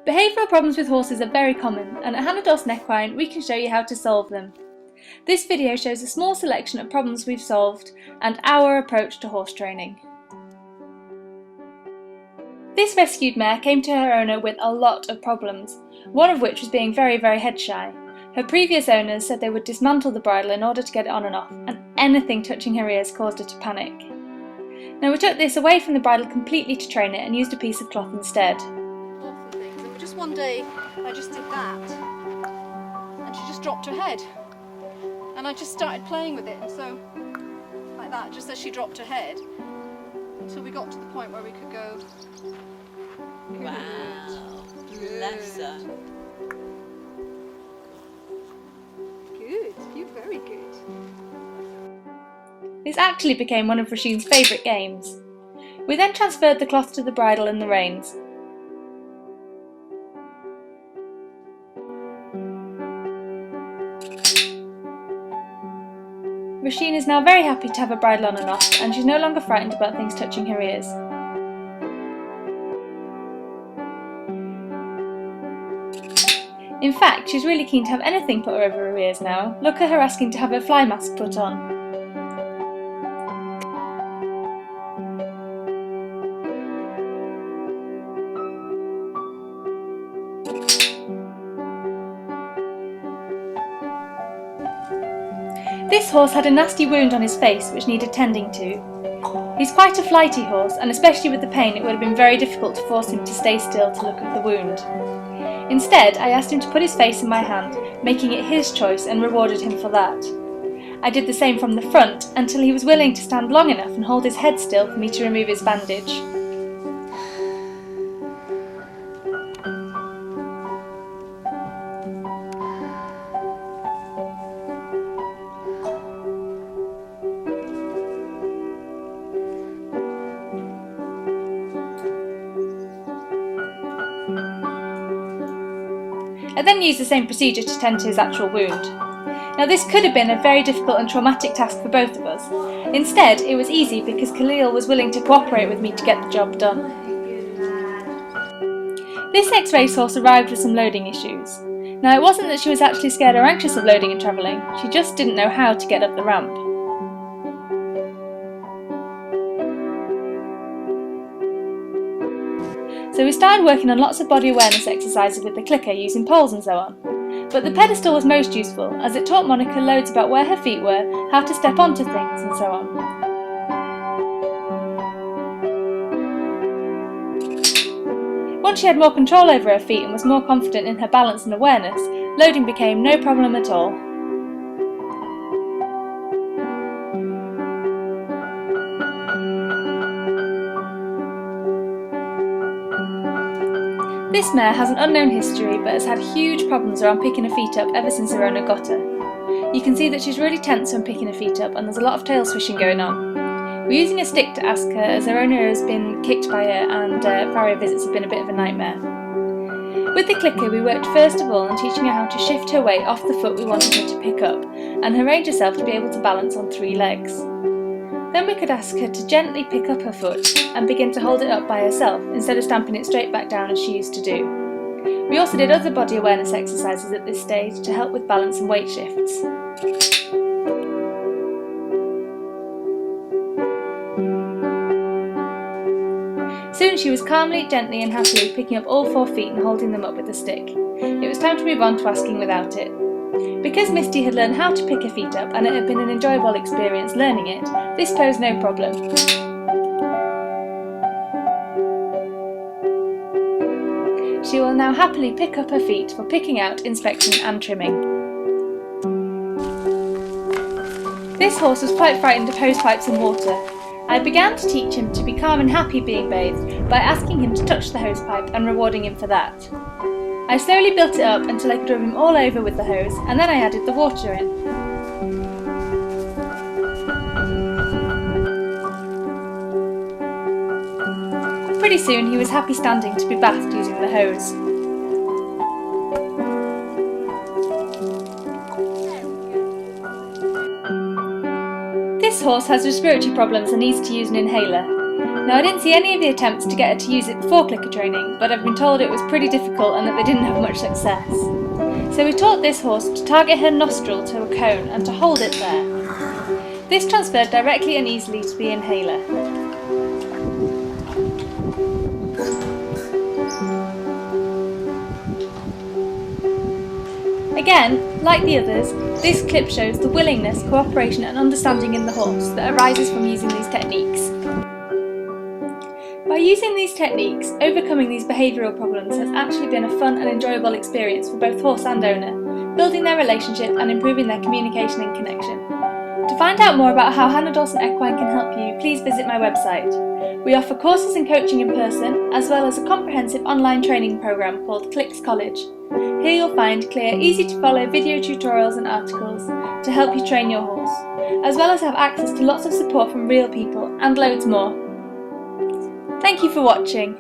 Behavioural problems with horses are very common, and at Hannah Dawson Equine we can show you how to solve them. This video shows a small selection of problems we've solved and our approach to horse training. This rescued mare came to her owner with a lot of problems, one of which was being very head shy. Her previous owners said they would dismantle the bridle in order to get it on and off, and anything touching her ears caused her to panic. Now we took this away from the bridle completely to train it and used a piece of cloth instead. Awful things. And just one day I just did that and she just dropped her head and I just started playing with it, and so like that, just as she dropped her head, until we got to the point where we could go. Wow, bless her. Good, you're very good. This actually became one of Rashine's favourite games. We then transferred the cloth to the bridle and the reins. Rashine is now very happy to have a bridle on and off, and she's no longer frightened about things touching her ears. In fact, she's really keen to have anything put over her ears now. Look at her asking to have her fly mask put on. This horse had a nasty wound on his face which needed tending to. He's quite a flighty horse, and especially with the pain it would have been very difficult to force him to stay still to look at the wound. Instead, I asked him to put his face in my hand, making it his choice, and rewarded him for that. I did the same from the front until he was willing to stand long enough and hold his head still for me to remove his bandage. I then used the same procedure to tend to his actual wound. Now this could have been a very difficult and traumatic task for both of us. Instead, it was easy because Khalil was willing to cooperate with me to get the job done. This ex-race horse arrived with some loading issues. Now it wasn't that she was actually scared or anxious of loading and travelling, she just didn't know how to get up the ramp. So we started working on lots of body awareness exercises with the clicker using poles and so on. But the pedestal was most useful, as it taught Monica loads about where her feet were, how to step onto things and so on. Once she had more control over her feet and was more confident in her balance and awareness, loading became no problem at all. This mare has an unknown history but has had huge problems around picking her feet up ever since her owner got her. You can see that she's really tense when picking her feet up, and there's a lot of tail swishing going on. We're using a stick to ask her, as her owner has been kicked by her and farrier visits have been a bit of a nightmare. With the clicker we worked first of all on teaching her how to shift her weight off the foot we wanted her to pick up and arrange herself to be able to balance on 3 legs. Then we could ask her to gently pick up her foot and begin to hold it up by herself instead of stamping it straight back down as she used to do. We also did other body awareness exercises at this stage to help with balance and weight shifts. Soon she was calmly, gently and happily picking up all 4 feet and holding them up with a stick. It was time to move on to asking without it. Because Misty had learned how to pick her feet up and it had been an enjoyable experience learning it, this posed no problem. She will now happily pick up her feet for picking out, inspection and trimming. This horse was quite frightened of hosepipes and water. I began to teach him to be calm and happy being bathed by asking him to touch the hosepipe and rewarding him for that. I slowly built it up until I could rub him all over with the hose, and then I added the water in. Pretty soon he was happy standing to be bathed using the hose. This horse has respiratory problems and needs to use an inhaler. Now, I didn't see any of the attempts to get her to use it before clicker training, but I've been told it was pretty difficult and that they didn't have much success. So we taught this horse to target her nostril to a cone and to hold it there. This transferred directly and easily to the inhaler. Again, like the others, this clip shows the willingness, cooperation and understanding in the horse that arises from using these techniques. By using these techniques, overcoming these behavioural problems has actually been a fun and enjoyable experience for both horse and owner, building their relationship and improving their communication and connection. To find out more about how Hannah Dawson Equine can help you, please visit my website. We offer courses and coaching in person, as well as a comprehensive online training programme called Clicks College. Here you'll find clear, easy to follow video tutorials and articles to help you train your horse, as well as have access to lots of support from real people and loads more. Thank you for watching.